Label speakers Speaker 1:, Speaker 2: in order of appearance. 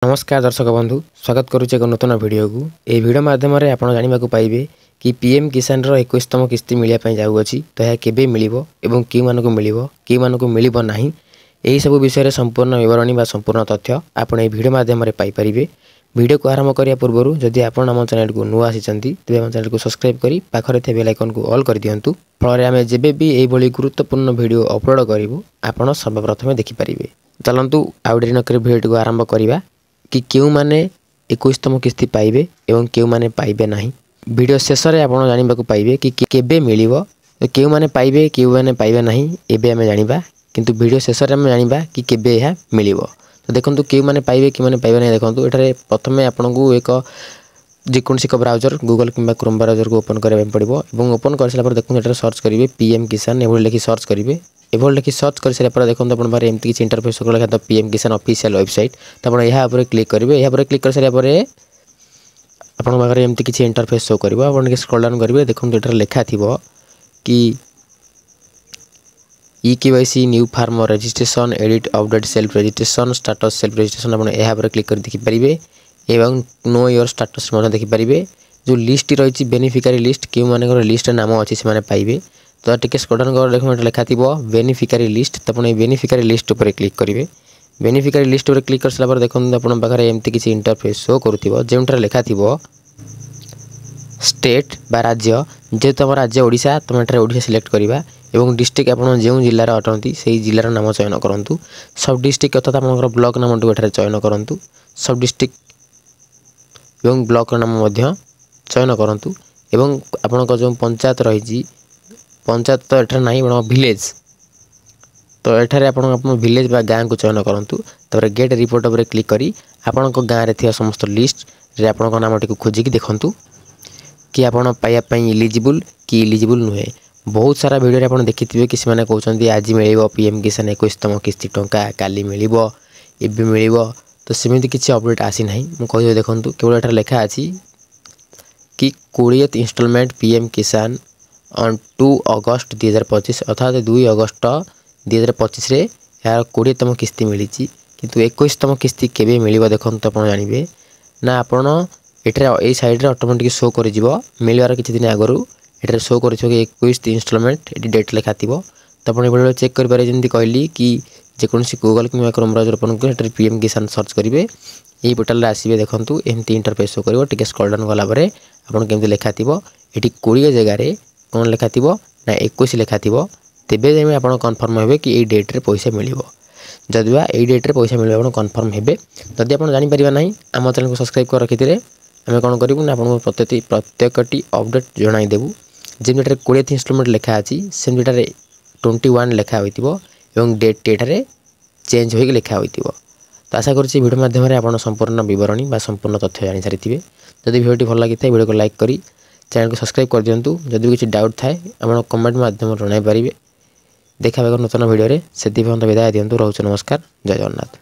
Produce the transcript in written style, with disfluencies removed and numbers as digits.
Speaker 1: नमस्कार दर्शक बंधु स्वागत करुचे एक नूतन वीडियो को ये वीडियो माध्यम आप जानवा पाइबे कि पीएम किसान रो 21तम किस्ती मिलिया जाऊँगी तो यह केबे मिलिबो एवं कि मानकु मिलिबो कि मानकु मिलिबो नाही यही सब विषय संपूर्ण विवरणी बा संपूर्ण तथ्य आपण वीडियो माध्यम पाई परिबे। वीडियो को आरंभ करिया पूर्व जदि आपण आम चैनल को नुआ आसी तेज आम चैनल को सब्सक्राइब करी पाखरे थे बेल आइकन को ऑल कर दियंतु फल आम जेबे भी यही गुरुत्वपूर्ण वीडियो अपलोड करूँ आपण सर्वप्रथम देखिपारे। चलतु आउडी नक वीडियो को आरंभ करवा कि क्यों माने 21तम किस्ती पाइबे एवं क्यों माने पाइबे नहीं। वीडियो शेष में आप जानवा पाइबे कि केबे मिलिबो क्यों माने पाइबे क्यों माने पाइबे नहीं एबे आमे जानिबा किंतु वीडियो शेष में आमे जानिबा कि केबे यह मिलिबो। तो देखंतु क्यों माने पाइबे क्यों माने पाइबे नहीं देखंतु एठारे प्रथमे आपनकु एक जेकोसी एक ब्राउजर गूगल किंबा क्रोम ब्राउजर को ओपन करबा पड़िबो एवं ओपन कर सारा पर देखंतु एठारे सर्च करिवे पीएम किसान एभो लिखि सर्च करिवे एभो लिखि सर्च कर सारा पर देखंतु अपन बारे एमती किछि इंटरफेस को लेखा तो पीएम किसान ऑफिशियल वेबसाइट तो आपण यहा ऊपर क्लिक करिवे यहा पर क्लिक कर सारा पर अपन बारे एमती किछि इंटरफेस शो करबो आपण के स्क्रॉल डाउन करिवे देखंतु एठारे लिखा थिबो कि eKYC new farmer registration edit update self registration status self registration आपण यहा पर क्लिक कर देखि परिबे एवं नो योर स्टेटस में देखि परिबे जो लिस्ट रही बेनिफिशियरी लिस्ट क्यों मानकर लिस्ट नाम अच्छी से पाइबे। तो टिके स्क्रॉल डाउन कर देखो लिखा थी बेनिफिशियरी लिस्ट तो अपन बेनिफिशियरी लिस्ट पर क्लिक करेंगे। बेनिफिशियरी लिस्ट पर क्लिक कर सारा देखो अपन पाखे एमती किसी इंटरफेस शो करुव जो लिखा थी स्टेट बा राज्य जेहेतु आम राज्य ओडिशा तुम ओडिशा सिलेक्ट करवा एवं डिस्ट्रिक्ट आप जो जिलार अटंती से जिलार नाम चयन करूँ सब डिस्ट्रिक्ट अर्थात आप ब्लॉक नाम चयन करूँ सब डिस्ट्रिक्ट एवं ब्लॉक नाम चयन करूँ एवं आपण जो पंचायत रही पंचायत तो एठार नहीं बड़ा विलेज तो एठारे आपण विलेज बा गाँ को चयन करूँ तापर गेट रिपोर्ट पर क्लिक करी आपण गाँव में थी समस्त लिस्ट रे आपण नाम टी खोजिक देखूँ कि आपण पाइबापी इलिजिबल कि इलिजिबल नुहे। बहुत सारा वीडियो आप देखिथे कि से कहते आज मिल पीएम किसान 21तम किस्ती टंका काली मिल एबे मिल तो सेमती किसी अपडेट आसी ना मुझे देखूँ केवल एठार लिखा अच्छी कि 20th इंस्टॉलमेंट पीएम किसान ऑन 2 अगस्त 2025 अर्थात 2 अगस्त 2025 रे यार 20तम किस्ती मिली किंतु 21तम किस्ती केबे मिलिबो देखो तो आप जानवे ना आपण ये साइड रे ऑटोमेटिक शो कर मिलवार किसी दिन आगु ये शो कर 21 इंस्टॉलमेंट ये डेट लिखा थी तो आप चेक करेंगे जमी कहली कि जेकोसी गूगल कि क्रोम ब्राउजर ओपन कर पीएम किसान सर्च करेंगे यही पोर्टाल आसवे देखूँ एमती इंटरफेस शो कर टिके स्क्रॉल डाउन गलापर आपन केमती लिखा थी ये 20 जगार कौन लिखा थी ना 21 लिखा थी तेबे जब आप कन्फर्म हे कि ये डेट्रे पैसा मिल जदि यही डेट्रे पैसा मिले आप कन्फर्म हे जदि आप जापर ना आम चैनल को सब्सक्राइब कर रखी थे आम कौन करूँ ना आपको प्रत्येकटी अपडेट जनईदेवु जमीटार 20th इंस्टॉलमेंट लिखा अच्छी सेमटार 21 लिखा हो डेट एठारे चेंज हो लिखा हो। तो आशा करुँच वीडियो माध्यम आप संपूर्ण विवरणी बा संपूर्ण तथ्य जानी सारी जदि वीडियो भल लगी वीडियो को लाइक करी चैनल को सब्सक्राइब कर दिंतु जदि भी किसी डाउट थाए आप कमेंट माध्यम जन पारे देखा नूतन वीडियो से विदाय दिंतु रोच नमस्कार जय जगन्नाथ।